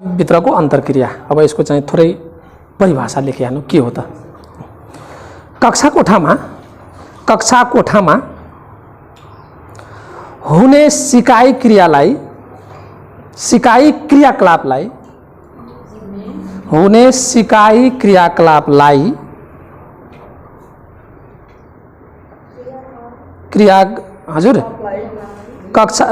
भित्रको अन्तर्क्रिया। अब यसको चाहिँ थोरै परिभाषा लेखिहाल्नु के हो त। कक्षा कोठामा हुने सिकाइ क्रियाकलापलाई हजुर कक्षा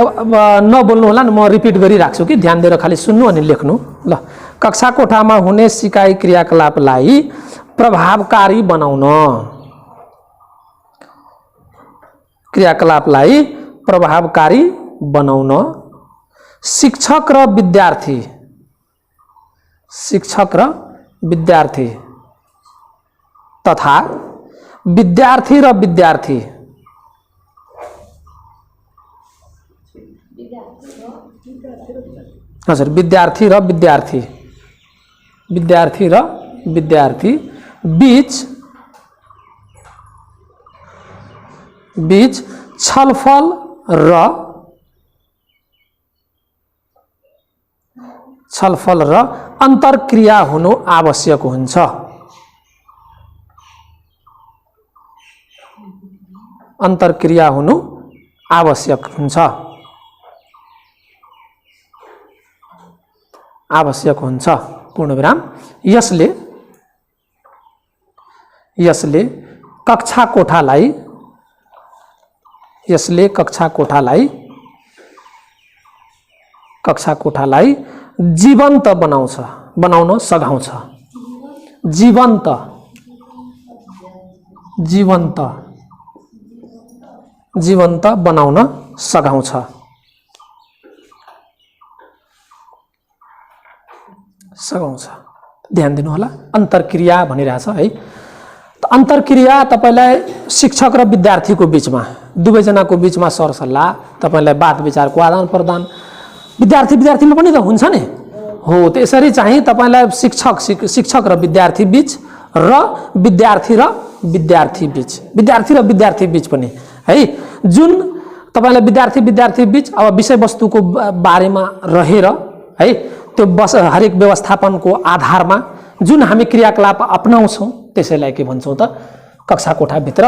नबोल्नु होला नि, म रिपिट गरिराख्छु कि ध्यान दिएर खालि सुन्नु अनि लेख्नु ल। कक्षा कोठामा हुने सिकाइ क्रियाकलापलाई प्रभावकारी बनाउन शिक्षक र विद्यार्थी तथा विद्यार्थी र विद्यार्थी हजुर विद्यार्थी र विद्यार्थी बीच छलफल र अन्तर्क्रिया हुनु आवश्यक हुन्छ। पूर्णविराम। यसले कक्षा कोठालाई जीवन्त बनाउन सघाउँछ। जीवन्त बनाउन सघाउँछ। ध्यान दिनु होला, अन्तर्क्रिया भनिरहेछ है। त अन्तर्क्रिया तपाईलाई शिक्षक र विद्यार्थीको बीचमा, दुवैजनाको बीचमा सरसल्लाह, तपाईलाई बात विचारको आदान प्रदान विद्यार्थीमा पनि त हुन्छ नि हो। त्यसरी चाहिँ तपाईलाई शिक्षक र विद्यार्थी बीच र विद्यार्थी र विद्यार्थी बीच पनि है, जुन तपाईलाई विद्यार्थी बीच अब विषयवस्तुको बारेमा रहेर है, त्यो हरेक व्यवस्थापनको आधारमा जुन हामी क्रियाकलाप अपनाउँछौँ त्यसैलाई के भन्छौँ त, कक्षा कोठाभित्र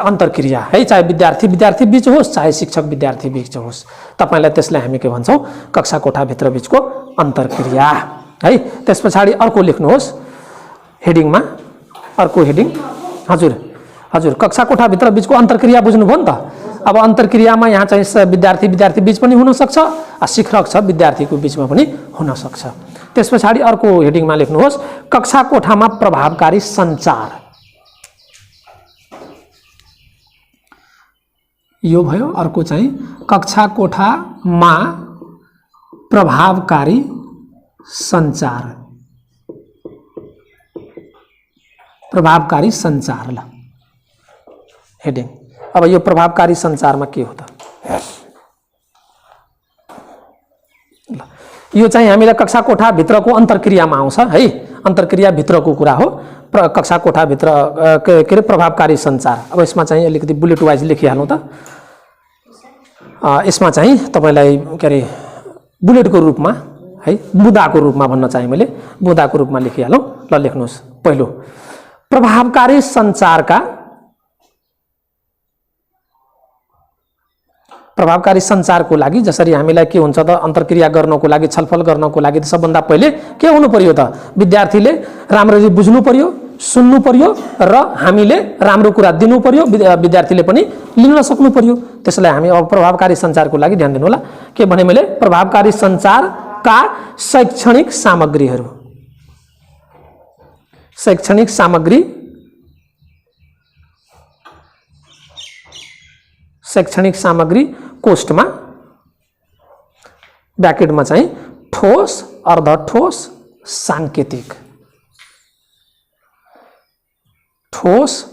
अन्तर्क्रिया है। चाहे विद्यार्थी बीच होस्, चाहे शिक्षक विद्यार्थी बीच होस्, तपाईलाई त्यसलाई हामी के भन्छौँ, कक्षा कोठाभित्र बीचको अन्तर्क्रिया है। त्यस पछाडि अर्को लेख्नुहोस् हेडिङमा, अर्को हेडिङ हजुर कक्षा कोठाभित्र बीचको अन्तर्क्रिया बुझ्नुभयो नि त। अब अन्तर्क्रियामा यहाँ चाहिँ विद्यार्थी बीच पनि हुन सक्छ, शिक्षक विद्यार्थीको बीचमा पनि हुन सक्छ। त्यस पछाडि अर्को हेडिङमा लेख्नुहोस् कक्षा कोठामा प्रभावकारी सञ्चार। यो भयो। अर्को चाहिँ कक्षा कोठामा प्रभावकारी सञ्चार ल हेडिङ। अब यो प्रभावकारी सञ्चारमा के हो त, यो चाहिँ हामीलाई कक्षा कोठाभित्रको अन्तर्क्रियामा आउँछ है। अन्तर्क्रिया भित्रको कुरा हो, कक्षा कोठाभित्र के अरे प्रभावकारी सञ्चार। अब यसमा चाहिँ अलिकति बुलेट वाइज लेखिहालौँ त। यसमा चाहिँ तपाईलाई के अरे बुलेटको रूपमा है, बुदाको रूपमा भन्न चाहे मैले, बुदाको रूपमा लेखिहालौँ ल। लेख्नुहोस् पहिलो, प्रभावकारी सञ्चारको लागि जसरी हामीलाई के हुन्छ त, अन्तर्क्रिया गर्नको लागि, छलफल गर्नको लागि त सबभन्दा पहिले के हुनु पर्यो त, विद्यार्थीले राम्ररी बुझ्नु पर्यो, सुन्नु पर्यो र हामीले राम्रो कुरा दिनु पर्यो, विद्यार्थीले पनि लिन सक्नु पर्यो। त्यसलाई हामी अब प्रभावकारी सञ्चारको लागि ध्यान दिनु होला। के भने मैले, प्रभावकारी सञ्चारका शैक्षणिक सामग्री कोष्टमा ब्याकेटमा चाहिँ ठोस, अर्धठोस, सांकेतिक, ठोस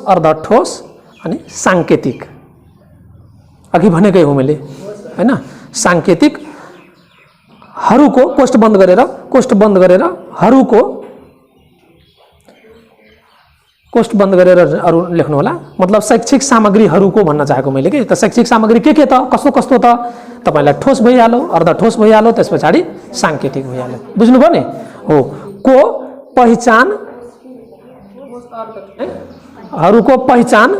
अर्धठोस अनि सांकेतिक। अघि भनेकै हो मैले हैन, सांकेतिकहरूको कोष्ट बन्द गरेर हरूको कोष्ट बन्द गरेर अरू लेख्नु होला। मतलब शैक्षिक सामग्रीहरूको भन्न चाहेको मैले कि त शैक्षिक सामग्री के त कस्तो कस्तो त तपाईलाई ठोस भइहाल्यो, अर्ध ठोस भइहाल्यो, त्यस पछाडि सांकेतिक भइहाल्यो। बुझ्नुभयो नि? हो, को पहिचान हरूको पहिचान,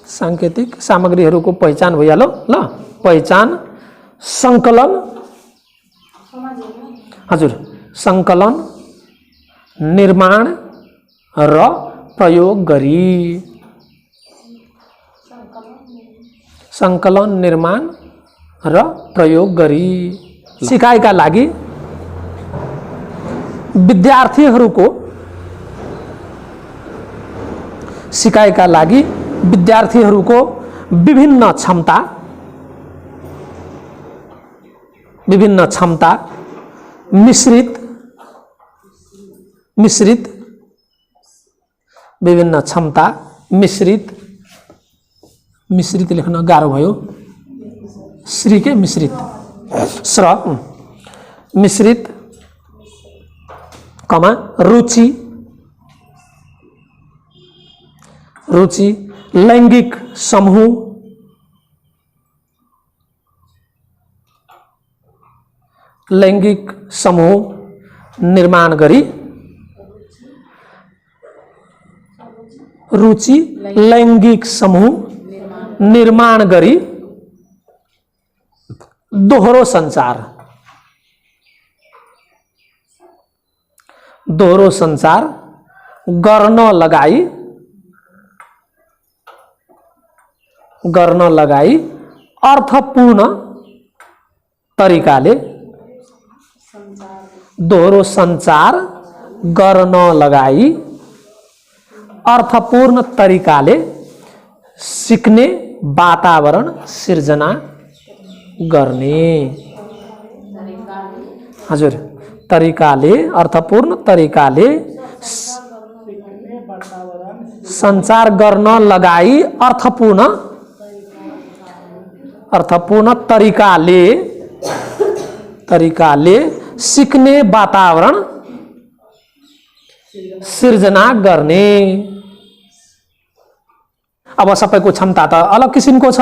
सांकेतिक सामग्रीहरूको पहिचान भइहाल्यो ल। पहिचान, संकलन, हजुर, संकलन, निर्माण र प्रयोग गरी, संकलन, निर्माण र प्रयोग गरी सिकाइका लागि विद्यार्थीहरूको विभिन्न क्षमता मिश्रित विभिन्न क्षमता मिश्रित लेख्न गाह्रो भयो, श्री के मिश्रित श्र मिश्रित कमा रुचि लैंगिक समूह निर्माण गरी, रुचि लैंगिक समूह निर्माण गरी दोहोरो संचार गर्न लगाई अर्थपूर्ण तरिकाले, दोहोरो संचार गर्न लगाई अर्थपूर्ण तरिकाले सिक्ने वातावरण सिर्जना गर्ने। हजुर, तरिकाले, अर्थपूर्ण तरिकाले संचार गर्न लगाई अर्थपूर्ण तरिकाले सिक्ने वातावरण सिर्जना गर्ने। अब सबैको क्षमता त अलग किसिमको छ,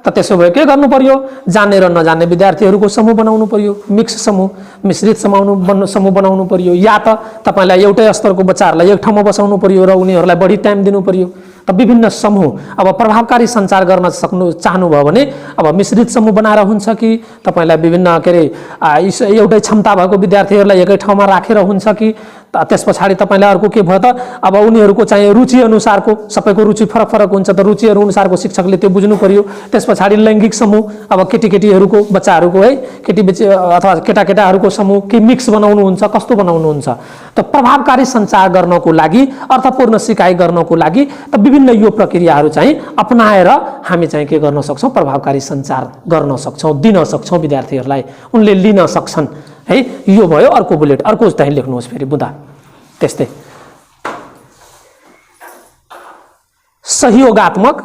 त त्यसो भए के गर्नु पर्यो? जान्ने र नजान्ने विद्यार्थीहरूको समूह बनाउनु पर्यो, मिक्स समूह, मिश्रित समूह बनाउनु पर्यो, या त तपाईलाई एउटै स्तरको बच्चाहरूलाई एक ठाउँमा बसाउनु पर्यो र उनीहरूलाई बढी टाइम दिनु पर्यो। त विभिन्न समूह, अब प्रभावकारी सञ्चार गर्न चाहनुभयो भने अब मिश्रित समूह बनाएर हुन्छ कि तपाईलाई विभिन्न के अरे एउटै क्षमता भएको विद्यार्थीहरूलाई एकै ठाउँमा राखेर हुन्छ कि त्यस पछाडि तपाईलाई अर्को के भयो त अब उनीहरूको चाहिँ रुचि अनुसारको, सबैको रुचि फरक फरक हुन्छ, त रुचिहरू अनुसारको शिक्षकले त्यो बुझ्नु पर्यो। त्यस पछाडि लैंगिक समूह, अब केटीकेटीहरूको बच्चाहरूको है, केटी अथवा केटाकेटाहरूको समूह के मिक्स बनाउनु हुन्छ, कस्तो बनाउनु हुन्छ। त प्रभावकारी सञ्चार गर्नको लागि, अर्थपूर्ण सिकाइ गर्नको लागि त विभिन्न यो प्रक्रियाहरू चाहिँ अपनाएर हामी चाहिँ के गर्न सक्छौँ? प्रभावकारी सञ्चार गर्न सक्छौँ, दिन सक्छौँ विद्यार्थीहरूलाई, उनले लिन सक्छन् है। यो भयो अर्को बुलेट, अर्को चाहिँ लेख्नुहोस् फेरि बुँदा त्यस्तै। सहयोगात्मक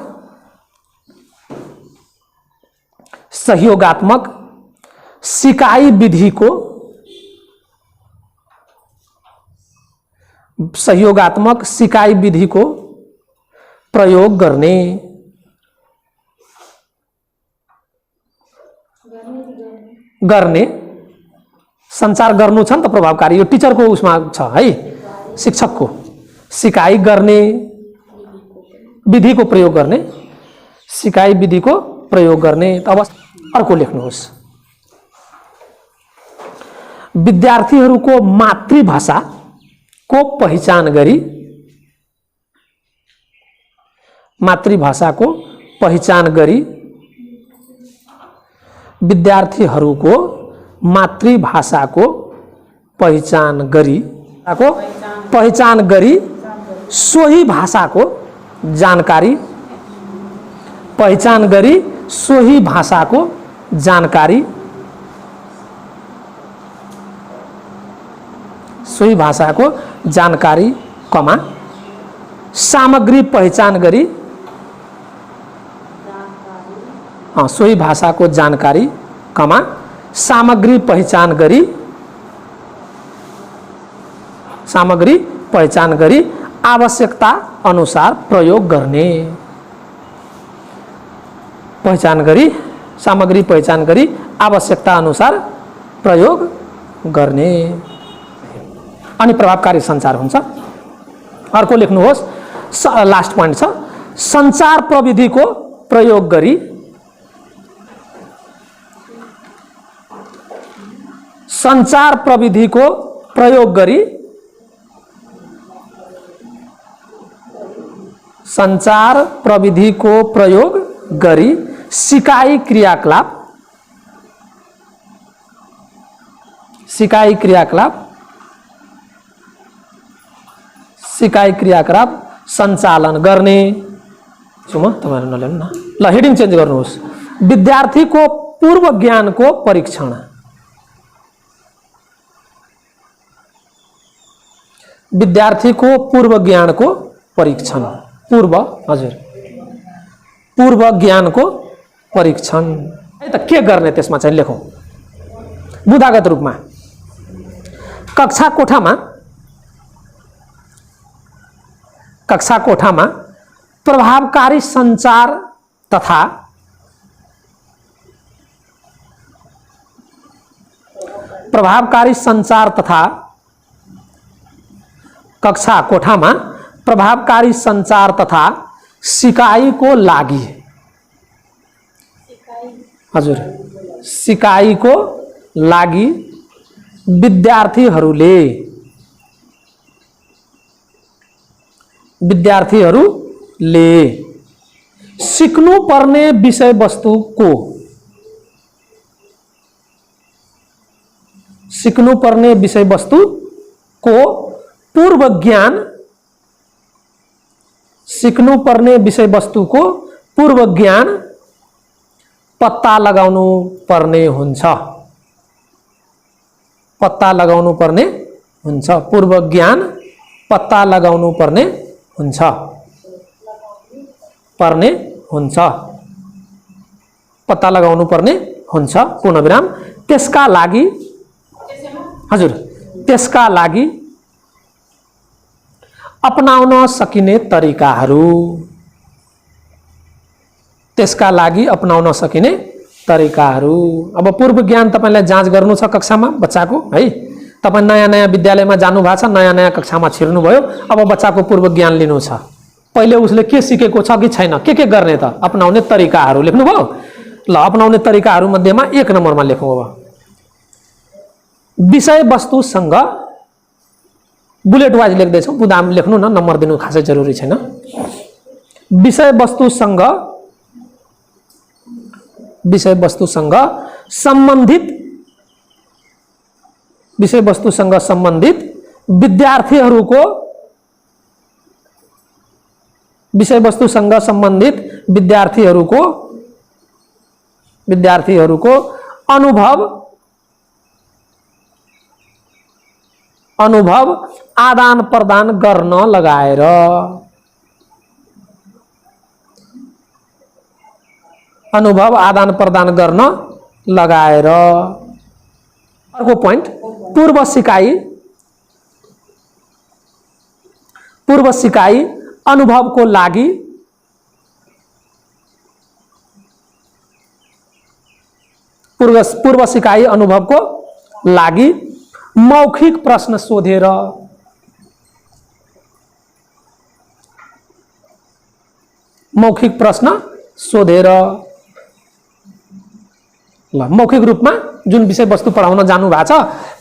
सिकाइ विधिको प्रयोग गर्ने संचार गर्नु छ नि त प्रभावकारी, यो टिचरको उसमा छ है, शिक्षकको सिकाइ गर्ने विधिको प्रयोग गर्ने, सिकाइ विधिको प्रयोग गर्ने। अब अर्को लेख्नुहोस्, विद्यार्थीहरूको मातृभाषाको पहिचान गरी, विद्यार्थीहरूको मातृभाषाको पहिचान गरी सोही भाषाको जानकारी, कमा सामग्री पहिचान गरी, सोही भाषाको जानकारी कमा सामग्री पहिचान गरी आवश्यकता अनुसार प्रयोग गर्ने। पहिचान गरी सामग्री पहिचान गरी आवश्यकता अनुसार प्रयोग गर्ने अनि प्रभावकारी सञ्चार हुन्छ। अर्को लेख्नुहोस्, लास्ट पोइन्ट छ, सञ्चार प्रविधिको प्रयोग गरी सञ्चार प्रविधिको प्रयोग गरी सञ्चार प्रविधिको प्रयोग गरी सिकाइ क्रियाकलाप सञ्चालन गर्ने। तपाईहरु नलेख्नु न ल, हेडिङ चेन्ज गर्नुहोस्। विद्यार्थीको पूर्व ज्ञानको परीक्षण। विद्यार्थीको पूर्व ज्ञानको परीक्षण, पूर्व ज्ञानको परीक्षण त के गर्ने त्यसमा चाहिँ लेखौं। बुदागत रूपमा कक्षा कोठामा प्रभावकारी सञ्चार तथा कक्षा कोठामा प्रभावकारी सञ्चार तथा सिकाइको लागि सिकाइको लागि विद्यार्थीहरूले सिक्नुपर्ने विषयवस्तुको पूर्व ज्ञान पत्ता लगाउनु पर्ने हुन्छ। पूर्व ज्ञान पत्ता लगाउनु पर्ने हुन्छ। पूर्ण विराम। त्यसका लागि अपनाउन सकिने तरिकाहरू। अब पूर्व ज्ञान तपाईलाई जाँच गर्नु छ कक्षामा बच्चाको है। तपाई नयाँ विद्यालयमा जानु भएको छ, नयाँ कक्षामा छिर्नु भयो, अब बच्चाको पूर्व ज्ञान लिनु छ। पहिले उसले के सिकेको छ कि छैन, के गर्ने त अपनाउने तरिकाहरू लेख्नु भयो। ल, अपनाउने तरिकाहरू मध्येमा 1 नम्बरमा लेखौं। अब विषयवस्तुसँग बुलेट वाइज लेख्दैछौँ, बुदाम लेख्नु न, नम्बर दिनु खासै जरुरी छैन। विषयवस्तुसँग सम्बन्धित विद्यार्थीहरूको अनुभव आदान प्रदान गर्न लगाएर अर्को पोइन्ट, पूर्व सिकाइ अनुभवको लागि पूर्व सिकाइ अनुभवको लागि मौखिक प्रश्न सोधेर ल, मौखिक रूपमा जुन विषय वस्तु पढाउन जानु भएको छ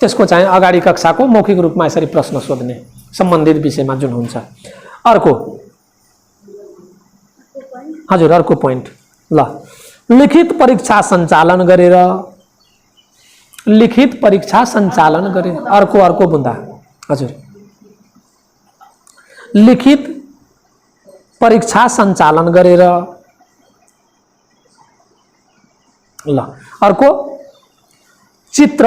त्यसको चाहिँ अगाडि कक्षाको मौखिक रूपमा यसरी प्रश्न सोध्ने सम्बन्धित विषयमा जुन हुन्छ। अर्को पोइन्ट ल, लिखित परीक्षा सञ्चालन गरेर अर्को बुन्दा लिखित परीक्षा सञ्चालन गरेर ल, अर्को चित्र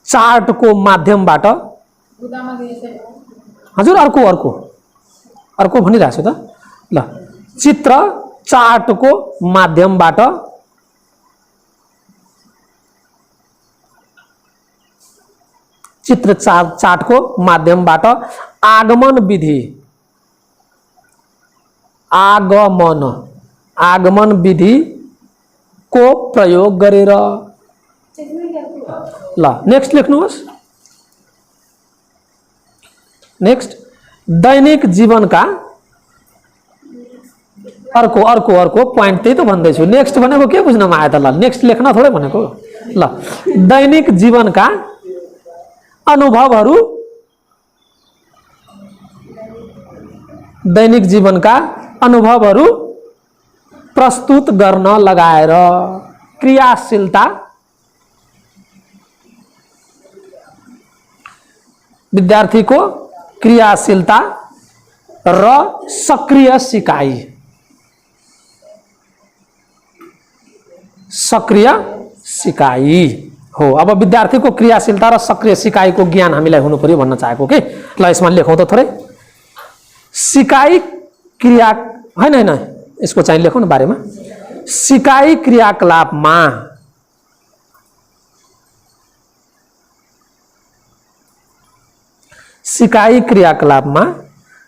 चार्टको माध्यमबाट अर्को भनिरहेको छु त ल, चित्र चार्टको माध्यमबाट चित्र चार्टको माध्यमबाट आगमन विधि आगमन विधि को प्रयोग गरेर। ल नेक्स्ट लेख्नुहोस्। नेक्स्ट दैनिक जीवनका अर्को अर्को अर्को पोइन्ट त्यही त भन्दैछु। नेक्स्ट भनेको के बुझ्नमा आयो त? ल नेक्स्ट लेख्न थोरै भनेको। ल दैनिक जीवनका अनुभवहरू दैनिक जीवनका अनुभवहरू प्रस्तुत गर्न लगाएर क्रियाशीलता विद्यार्थीको क्रियाशीलता र सक्रिय सिकाइ हो। अब विद्यार्थीको क्रियाशीलता र सक्रिय सिकाइको ज्ञान हामीलाई हुनु पर्यो भन्न चाहेको के। ल यसमा लेखौँ त थोरै। सिकाइ क्रिया हैन हैन यसको चाहिँ लेखौँ न बारेमा। सिकाइ क्रियाकलापमा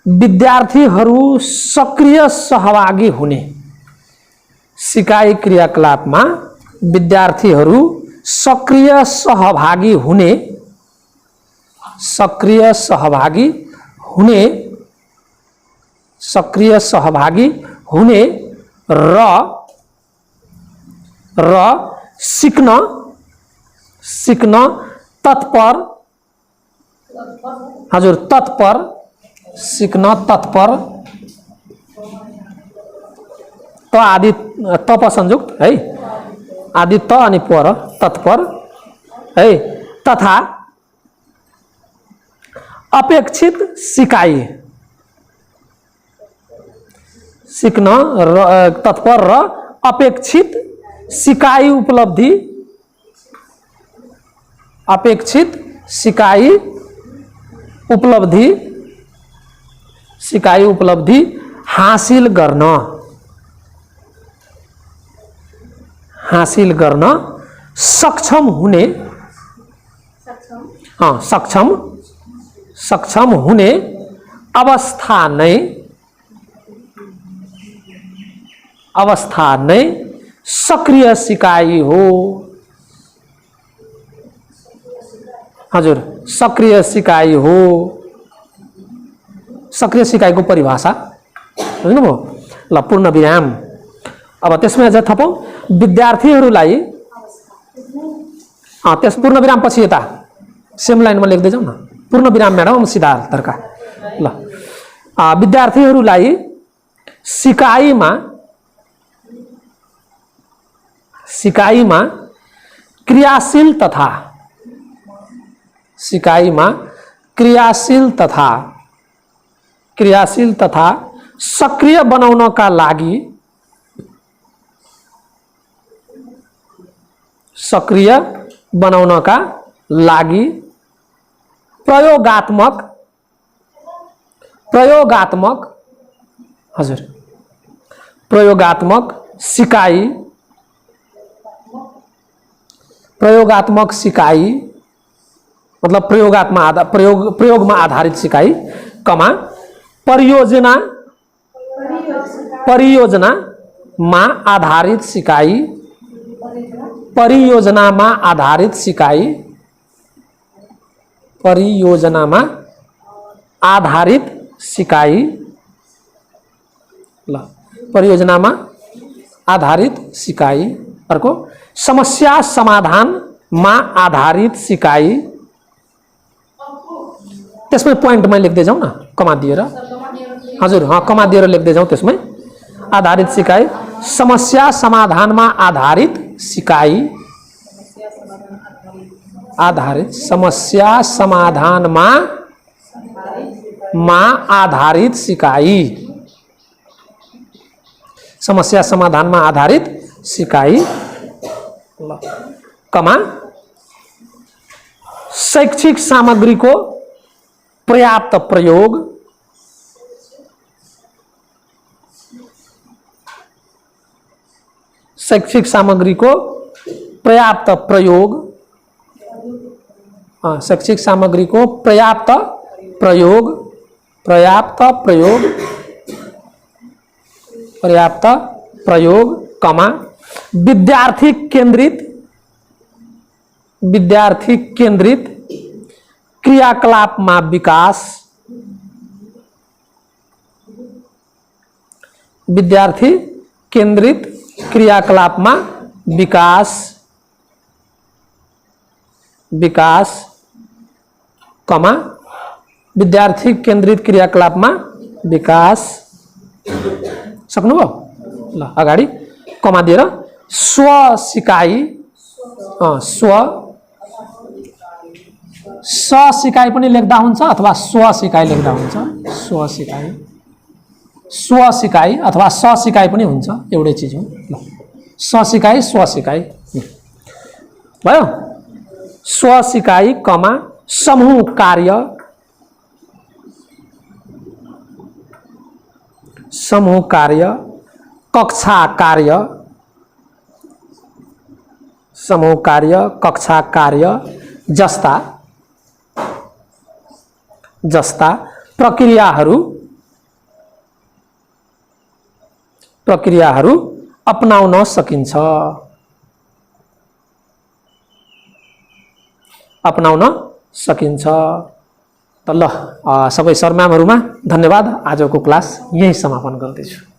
विद्यार्थीहरू सक्रिय सहभागी हुने। सिकाइ क्रियाकलापमा विद्यार्थीहरू सक्रिय सहभागी हुने र सिक्न तत्पर हजुर तत्पर त आदि तप संयुक्त है आदि त अनि पर तत्पर है तथा अपेक्षित सिकाइ सिक्न तत्पर र अपेक्षित सिकाइ उपलब्धि हासिल गर्न सक्षम हुने अवस्था नै सक्रिय सिकाइ हो। हजुर सक्रिय सिकाइको परिभाषा बुझ्नुभयो। ल पूर्ण विराम। अब त्यसमा अझ थपौँ विद्यार्थीहरूलाई त्यस पूर्ण विराम पछि यता सेम लाइनमा लेख्दै जाउँ न। पूर्ण विराम म्याडम सिधा तर्का। ल विद्यार्थीहरूलाई सिकाइमा क्रियाशील तथा सक्रिय बनाउनका लागि प्रयोगात्मक सिकाइ मतलब प्रयोगमा आधारित सिकाइ कमा परियोजनामा आधारित सिकाइ अर्को समस्या समाधानमा आधारित सिकाइ। त्यसमै पोइन्टमा लेख्दै जाउँ न कमा दिएर। हजुर कमा दिएर लेख्दै जाउँ त्यसमै। आधारित सिकाइ समस्या समाधानमा आधारित सिकाइ कमा शैक्षिक सामग्रीको पर्याप्त प्रयोग शैक्षिक सामग्री को पर्याप्त प्रयोग कमा विद्यार्थी केन्द्रित क्रियाकलापमा विकास विद्यार्थी केन्द्रित क्रियाकलापमा विकास कमा विद्यार्थी केन्द्रित क्रियाकलापमा विकास सक्नुभयो ल अगाडि कमा दिएर स्व सिकाइ पनि लेख्दा हुन्छ अथवा स्व सिकाइ लेख्दा हुन्छ स्व सिकाइ अथवा स सिकाइ पनि हुन्छ एउटै चीज हो ल स सिकाइ स्व सिकाइ भयो स्व सिकाइ कमा समूह कार्य कक्षा कार्य जस्ता प्रक्रियाहरू अपनाउन सकिन्छ त ल सबै सरम्यामहरुमा धन्यवाद आजको क्लास यही समापन गर्दैछु।